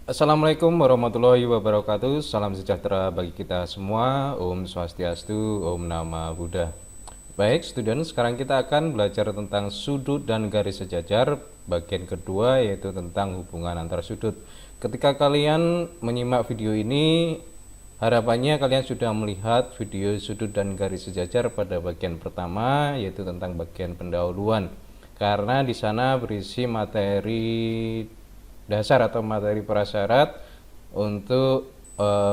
Assalamualaikum warahmatullahi wabarakatuh. Salam sejahtera bagi kita semua. Om Swastiastu, Om Nama Buddha. Baik, student, sekarang kita akan belajar tentang sudut dan garis sejajar bagian kedua, yaitu tentang hubungan antar sudut. Ketika kalian menyimak video ini, harapannya kalian sudah melihat video sudut dan garis sejajar pada bagian pertama, yaitu tentang bagian pendahuluan. Karena di sana berisi materi dasar atau materi prasyarat untuk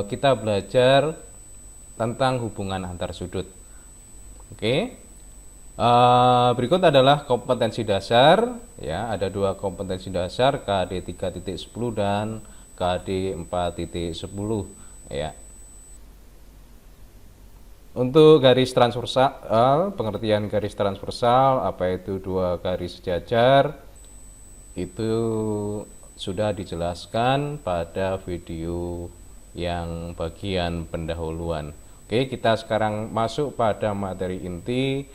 kita belajar tentang hubungan antar sudut. Oke. Berikut adalah kompetensi dasar, ya, ada dua kompetensi dasar, KD 3.10 dan KD 4.10, ya. Untuk garis transversal, pengertian garis transversal, apa itu dua garis sejajar, itu sudah dijelaskan pada video yang bagian pendahuluan. Oke, kita sekarang masuk pada materi inti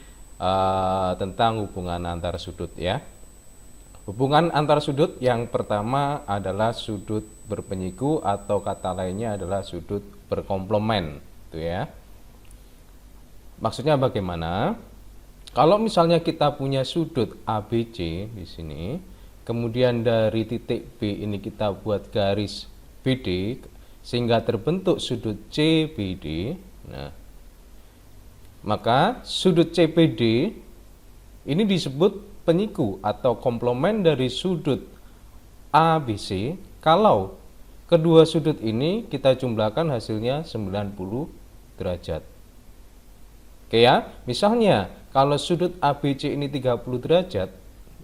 tentang hubungan antar sudut, ya. Hubungan antar sudut yang pertama adalah sudut berpenyiku atau kata lainnya adalah sudut berkomplement, itu ya. Maksudnya bagaimana? Kalau misalnya kita punya sudut ABC di sini, kemudian dari titik B ini kita buat garis BD sehingga terbentuk sudut CBD. Nah, maka sudut CBD ini disebut penyiku atau komplement dari sudut ABC kalau kedua sudut ini kita jumlahkan hasilnya 90 derajat. Oke ya, misalnya kalau sudut ABC ini 30 derajat,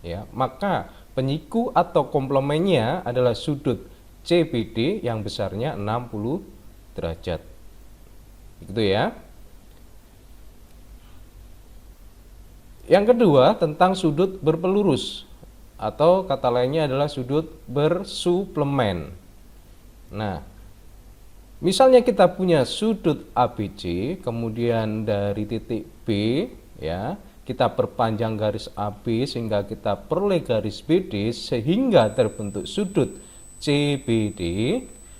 ya, maka penyiku atau komplemennya adalah sudut CBD yang besarnya 60 derajat. Gitu ya. Yang kedua tentang sudut berpelurus atau kata lainnya adalah sudut bersuplemen. Nah, misalnya kita punya sudut ABC, kemudian dari titik B, ya, kita perpanjang garis AB sehingga kita peroleh garis BD sehingga terbentuk sudut CBD,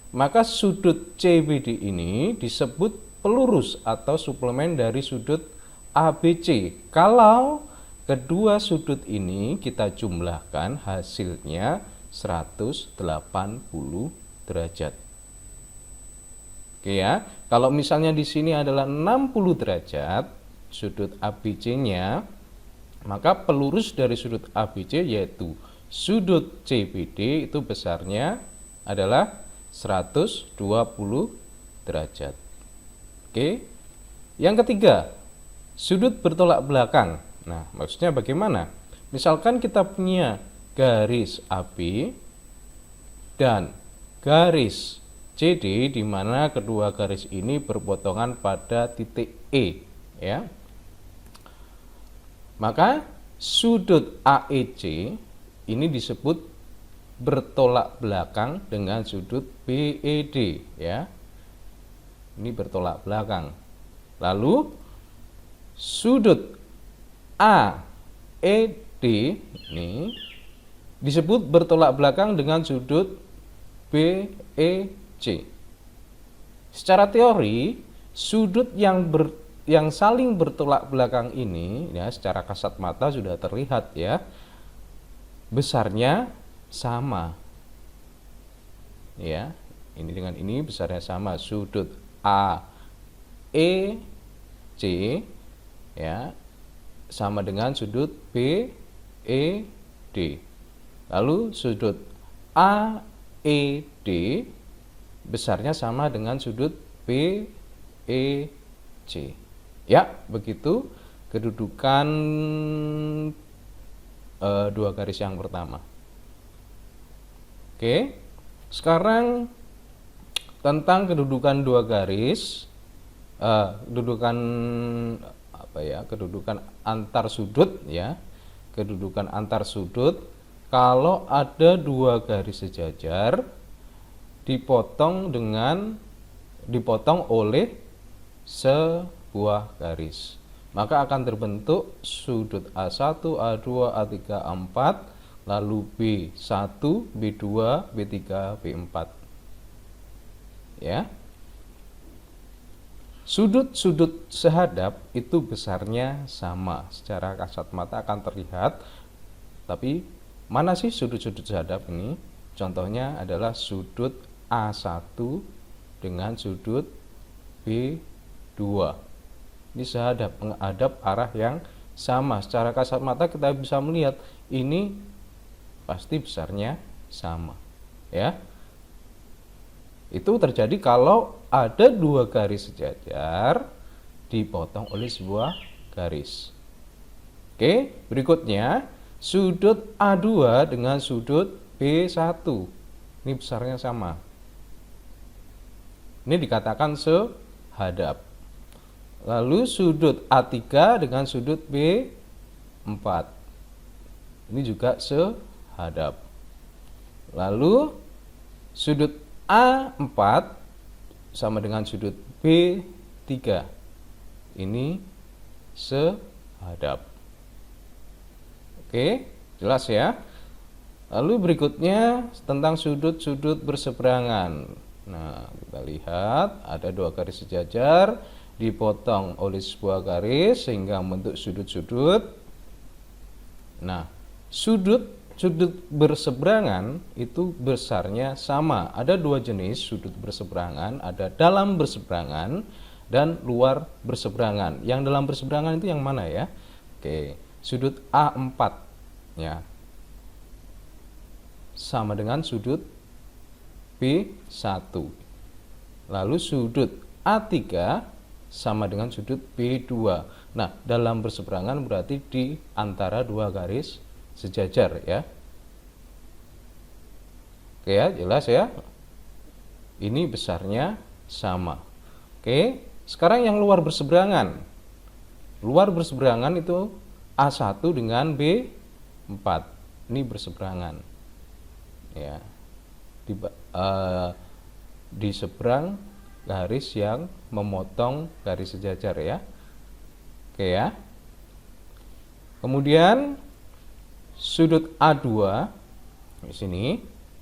maka sudut CBD ini disebut pelurus atau suplemen dari sudut ABC. Kalau kedua sudut ini kita jumlahkan hasilnya 180 derajat. Oke ya, kalau misalnya di sini adalah 60 derajat sudut ABC-nya, maka pelurus dari sudut ABC yaitu sudut CBD itu besarnya adalah 120 derajat. Oke. Yang ketiga, sudut bertolak belakang. Nah, maksudnya bagaimana? Misalkan kita punya garis AB dan garis CD di mana kedua garis ini berpotongan pada titik E, ya. Maka sudut AEC ini disebut bertolak belakang dengan sudut BED, ya. Ini bertolak belakang. Lalu sudut AED ini disebut bertolak belakang dengan sudut BEC. Secara teori, sudut yang saling bertolak belakang ini, ya, secara kasat mata sudah terlihat, ya, besarnya sama, ya. Ini dengan ini besarnya sama, sudut AEC, ya, sama dengan sudut BED. Lalu sudut AED besarnya sama dengan sudut BEC. Ya, begitu kedudukan dua garis yang pertama. Oke, sekarang tentang kedudukan dua garis, kedudukan kedudukan antar sudut, ya, kedudukan antar sudut. Kalau ada dua garis sejajar dipotong oleh sebuah garis, maka akan terbentuk sudut A1, A2, A3, A4, lalu B1, B2, B3, B4. ya. Sudut-sudut sehadap itu besarnya sama, secara kasat mata akan terlihat. Tapi mana sih sudut-sudut sehadap ini? Contohnya adalah sudut A1 dengan sudut B2. Ini sehadap, menghadap arah yang sama. Secara kasat mata kita bisa melihat ini pasti besarnya sama, ya. Itu terjadi kalau ada dua garis sejajar dipotong oleh sebuah garis. Oke, berikutnya sudut A2 dengan sudut B1. Ini besarnya sama. Ini dikatakan sehadap. Lalu sudut A3 dengan sudut B4. Ini juga sehadap. Lalu sudut A4 sama dengan sudut B3. Ini sehadap. Oke, jelas ya. Lalu berikutnya tentang sudut-sudut berseberangan. Nah, kita lihat ada dua garis sejajar dipotong oleh sebuah garis sehingga membentuk sudut-sudut. Nah, sudut berseberangan itu besarnya sama. Ada dua jenis sudut berseberangan, ada dalam berseberangan dan luar berseberangan. Yang dalam berseberangan itu yang mana ya? Oke, sudut A4 ya. Sama dengan sudut B1. Lalu sudut A3 sama dengan sudut B2. Nah, dalam berseberangan berarti di antara dua garis sejajar ya. Oke ya, jelas ya. Ini besarnya sama. Oke, sekarang yang luar berseberangan. Luar berseberangan itu A1 dengan B4. Ini berseberangan. Ya. Di seberang garis yang memotong garis sejajar ya. Oke ya. Kemudian sudut A2 di sini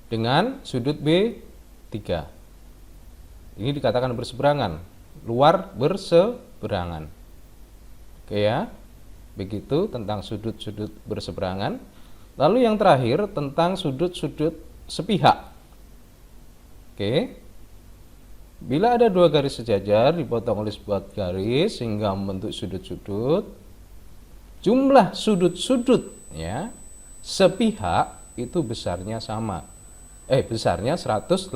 dengan sudut B3. Ini dikatakan berseberangan, luar berseberangan. Oke ya. Begitu tentang sudut-sudut berseberangan. Lalu yang terakhir tentang sudut-sudut sepihak. Oke. Bila ada dua garis sejajar dipotong oleh sebuah garis sehingga membentuk sudut-sudut, jumlah sudut-sudut ya sepihak itu besarnya sama. Besarnya 180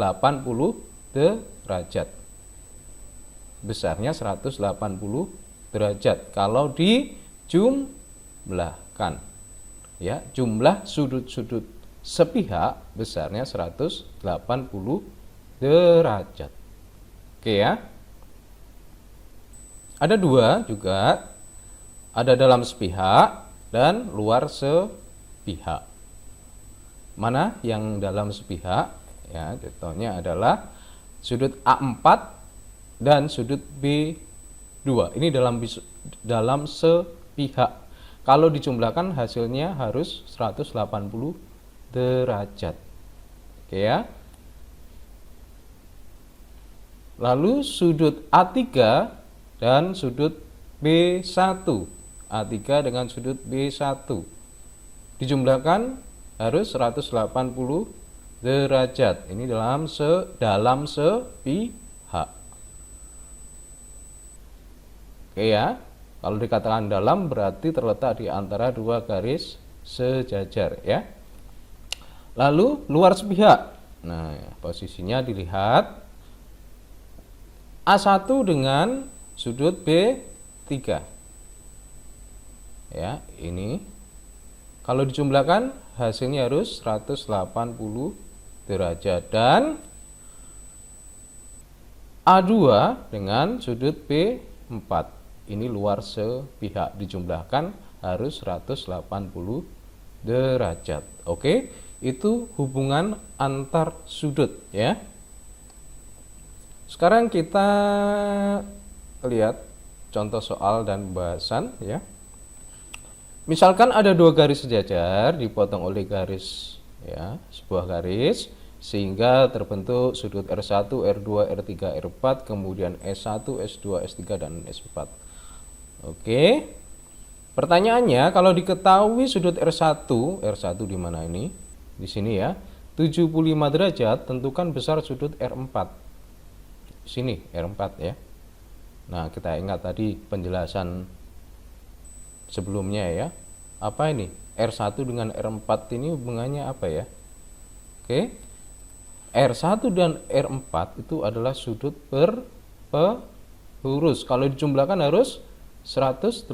derajat. Besarnya 180 derajat kalau dijumlahkan. Ya, jumlah sudut-sudut sepihak besarnya 180 derajat. Oke ya. Ada dua juga. Ada dalam sepihak dan luar sepihak. Mana yang dalam sepihak? Ya, contohnya adalah sudut A4 dan sudut B2. Ini dalam sepihak. Kalau dijumlahkan hasilnya harus 180 derajat. Oke ya. Lalu sudut A3 dan sudut B1. A3 dengan sudut B1 dijumlahkan harus 180 derajat. Ini dalam sepihak. Oke ya. Kalau dikatakan dalam berarti terletak di antara dua garis sejajar ya. Lalu luar sepihak. Nah, posisinya dilihat A1 dengan sudut B3. Ya, ini kalau dijumlahkan hasilnya harus 180 derajat dan A2 dengan sudut B4. Ini luar sepihak dijumlahkan harus 180 derajat. Oke, itu hubungan antar sudut ya. Sekarang kita lihat contoh soal dan bahasan ya. Misalkan ada dua garis sejajar dipotong oleh garis ya, sebuah garis sehingga terbentuk sudut R1, R2, R3, R4, kemudian S1, S2, S3, dan S4. Oke. Pertanyaannya, kalau diketahui sudut R1 di mana ini? Di sini ya, 75 derajat, tentukan besar sudut R4. Sini R4 ya. Nah, kita ingat tadi penjelasan sebelumnya ya. Apa ini? R1 dengan R4 ini hubungannya apa ya? Oke. R1 dan R4 itu adalah sudut berpelurus. Kalau dijumlahkan harus 180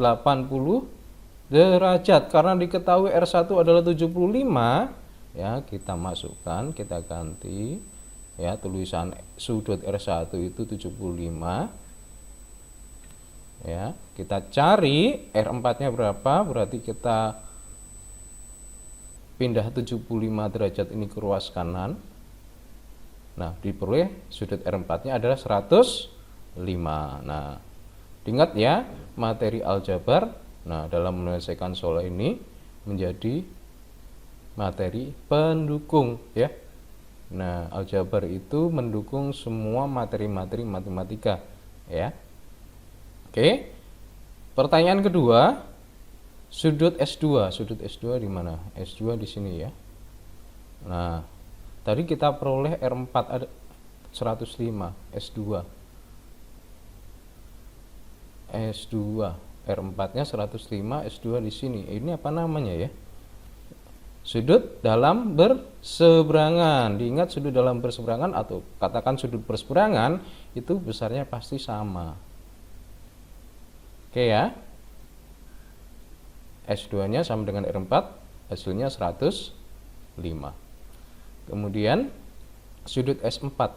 derajat. Karena diketahui R1 adalah 75, ya, kita masukkan, kita ganti ya, tulisan sudut R1 itu 75. Ya, kita cari R4-nya berapa, berarti kita pindah 75 derajat ini ke ruas kanan. Nah, diperoleh sudut R4-nya adalah 105. Nah, ingat ya, materi aljabar, nah, dalam menyelesaikan soal ini menjadi materi pendukung ya. Nah, aljabar itu mendukung semua materi-materi matematika ya. Oke. Pertanyaan kedua, sudut S2. Sudut S2 di mana? S2 di sini ya. Nah, tadi kita peroleh R4 ada 105, S2. R4-nya 105, S2 di sini. Ini apa namanya ya? Sudut dalam berseberangan. Diingat sudut dalam berseberangan atau katakan sudut berseberangan itu besarnya pasti sama. Oke ya. S2-nya sama dengan R4, hasilnya 105. Kemudian sudut S4.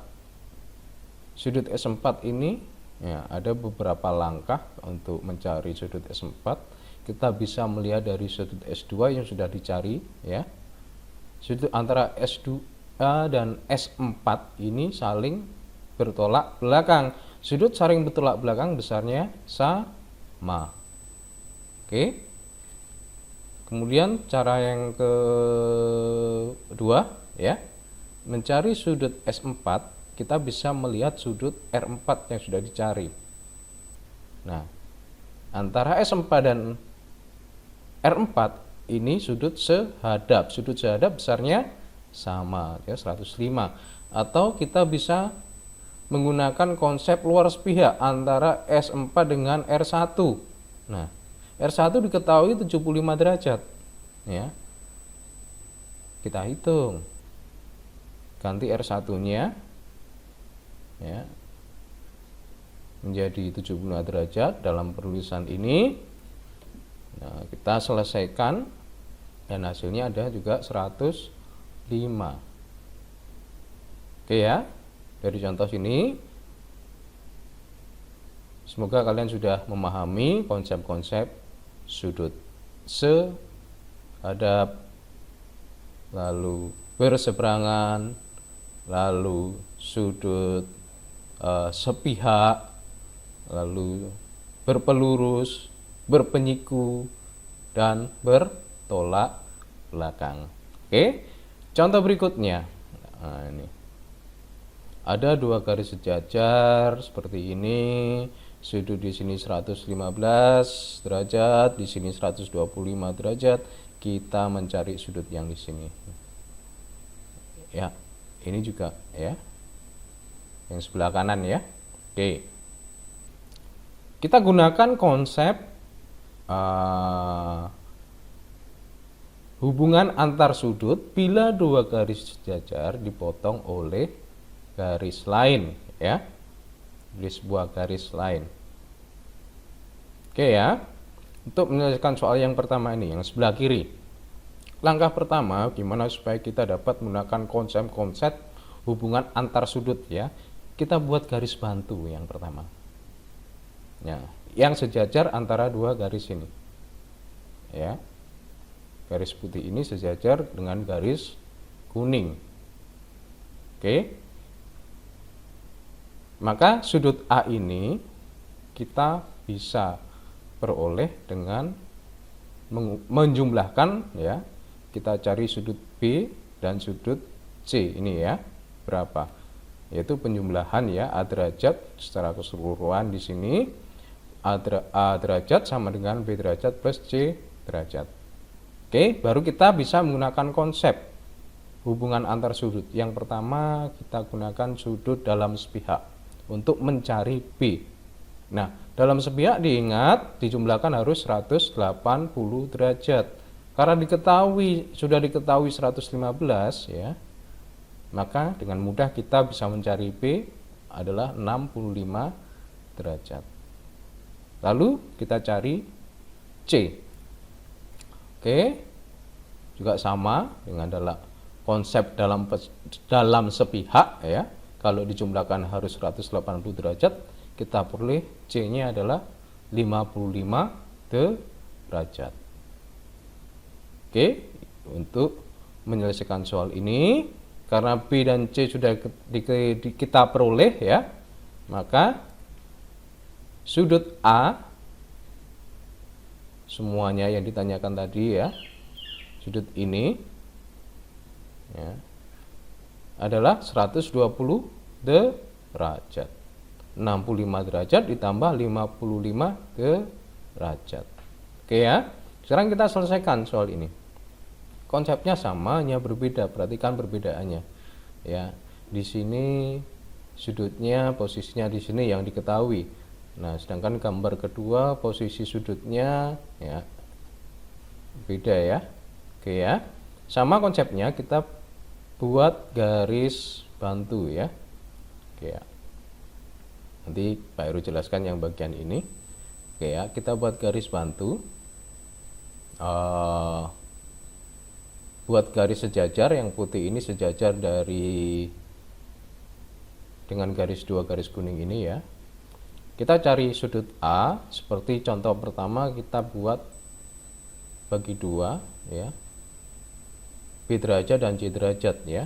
Sudut S4 ini ya, ada beberapa langkah untuk mencari sudut S4. Kita bisa melihat dari sudut S2 yang sudah dicari ya. Sudut antara S2 dan S4 ini saling bertolak belakang. Sudut saling bertolak belakang besarnya sama. Oke. Kemudian cara yang kedua ya, mencari sudut S4, kita bisa melihat sudut R4 yang sudah dicari. Nah, antara S4 dan R4 ini sudut sehadap. Sudut sehadap besarnya sama ya, 105. Atau kita bisa menggunakan konsep luar sepihak antara S4 dengan R1. Nah, R1 diketahui 75 derajat ya. Kita hitung. Ganti R1-nya ya menjadi 75 derajat dalam penulisan ini. Nah, kita selesaikan dan hasilnya ada juga 105. Oke ya, dari contoh ini semoga kalian sudah memahami konsep-konsep sudut sehadap, lalu berseberangan, lalu sudut sepihak, lalu berpelurus, berpenyiku, dan bertolak belakang. Oke, contoh berikutnya. Nah, ini ada dua garis sejajar seperti ini. Sudut di sini 115 derajat, di sini 125 derajat. Kita mencari sudut yang di sini. Ya, ini juga ya. Yang sebelah kanan ya. Oke. Kita gunakan konsep hubungan antar sudut bila dua garis sejajar dipotong oleh garis lain ya. Di sebuah garis lain. Oke ya. Untuk menyelesaikan soal yang pertama ini, yang sebelah kiri. Langkah pertama, gimana supaya kita dapat menggunakan konsep-konsep hubungan antar sudut ya. Kita buat garis bantu yang pertama ya, yang sejajar antara dua garis ini ya. Garis putih ini sejajar dengan garis kuning. Oke. Maka sudut A ini kita bisa peroleh dengan menjumlahkan ya. Kita cari sudut B dan sudut C ini ya, berapa? Yaitu penjumlahan ya, A derajat secara keseluruhan di sini. A derajat sama dengan B derajat plus C derajat. Oke, baru kita bisa menggunakan konsep hubungan antar sudut. Yang pertama kita gunakan sudut dalam sepihak untuk mencari B. Nah, dalam sepihak diingat dijumlahkan harus 180 derajat. Karena sudah diketahui 115 ya, maka dengan mudah kita bisa mencari B adalah 65 derajat. Lalu kita cari C. Oke, juga sama dengan konsep dalam sepihak ya. Kalau dijumlahkan harus 180 derajat, kita peroleh C-nya adalah 55 derajat. Oke, untuk menyelesaikan soal ini, karena B dan C sudah kita peroleh ya, maka sudut A semuanya yang ditanyakan tadi ya, sudut ini ya, adalah 120 derajat. 65 derajat ditambah 55 derajat. Oke ya, sekarang kita selesaikan soal ini. Konsepnya sama, hanya berbeda. Perhatikan perbedaannya ya. Di sini sudutnya, posisinya di sini yang diketahui. Nah, sedangkan gambar kedua posisi sudutnya ya beda ya. Oke ya. Sama konsepnya, kita buat garis bantu ya. Oke ya. Nanti Pak Heru jelaskan yang bagian ini. Oke ya, kita buat garis bantu. Buat garis sejajar, yang putih ini sejajar dengan garis dua garis kuning ini ya. Kita cari sudut A, seperti contoh pertama kita buat bagi dua ya, B derajat dan C derajat ya,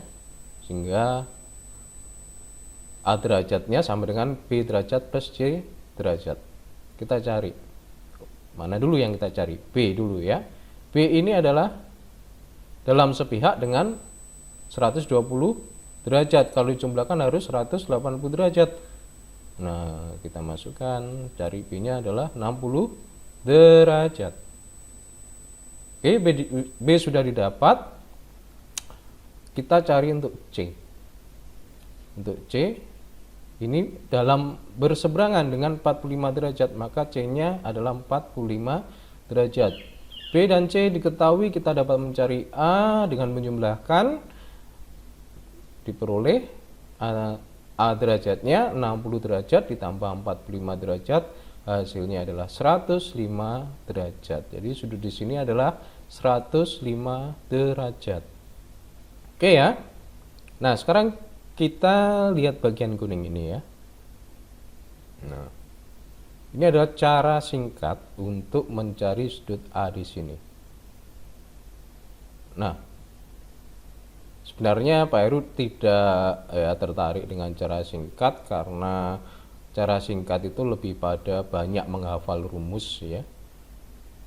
sehingga A derajatnya sama dengan B derajat plus C derajat. Kita cari, mana dulu yang kita cari? B dulu ya. B ini adalah dalam sepihak dengan 120 derajat, kalau dijumlahkan harus 180 derajat. Nah, kita masukkan, cari B-nya adalah 60 derajat. Oke, B sudah didapat. Kita cari untuk C. Untuk C, ini dalam berseberangan dengan 45 derajat, maka C-nya adalah 45 derajat. B dan C diketahui, kita dapat mencari A dengan menjumlahkan, diperoleh A derajatnya 60 derajat ditambah 45 derajat, hasilnya adalah 105 derajat. Jadi sudut di sini adalah 105 derajat. Oke ya. Nah, sekarang kita lihat bagian kuning ini ya. Nah, ini adalah cara singkat untuk mencari sudut A di sini. Nah, sebenarnya Pak Heru tidak tertarik dengan cara singkat, karena cara singkat itu lebih pada banyak menghafal rumus ya.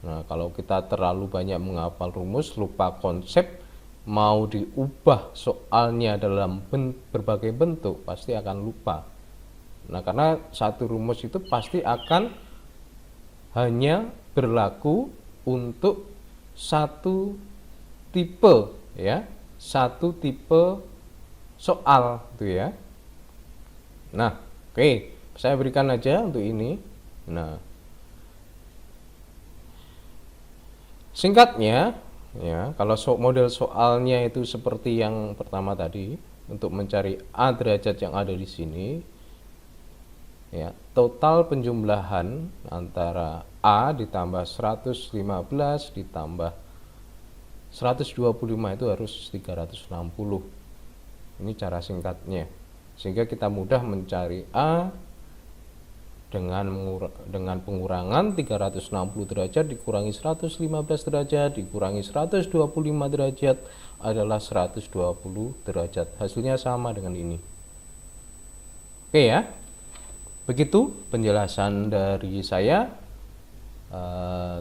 Nah, kalau kita terlalu banyak menghafal rumus, lupa konsep, mau diubah soalnya dalam berbagai bentuk, pasti akan lupa. Nah, karena satu rumus itu pasti akan hanya berlaku untuk satu tipe ya, satu tipe soal itu ya. Nah, oke, saya berikan aja untuk ini. Nah, singkatnya ya, kalau model soalnya itu seperti yang pertama tadi, untuk mencari A derajat yang ada di sini ya, total penjumlahan antara A ditambah 115 ditambah 125 itu harus 360. Ini cara singkatnya, sehingga kita mudah mencari A dengan pengurangan 360 derajat dikurangi 115 derajat dikurangi 125 derajat adalah 120 derajat. Hasilnya sama dengan ini. Oke ya. Begitu penjelasan dari saya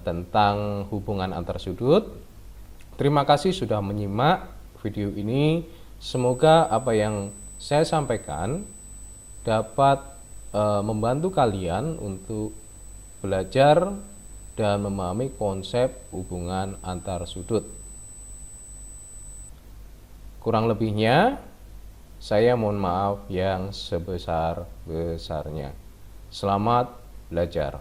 tentang hubungan antar sudut. Terima kasih sudah menyimak video ini. Semoga apa yang saya sampaikan dapat membantu kalian untuk belajar dan memahami konsep hubungan antar sudut. Kurang lebihnya, saya mohon maaf yang sebesar-besarnya. Selamat belajar.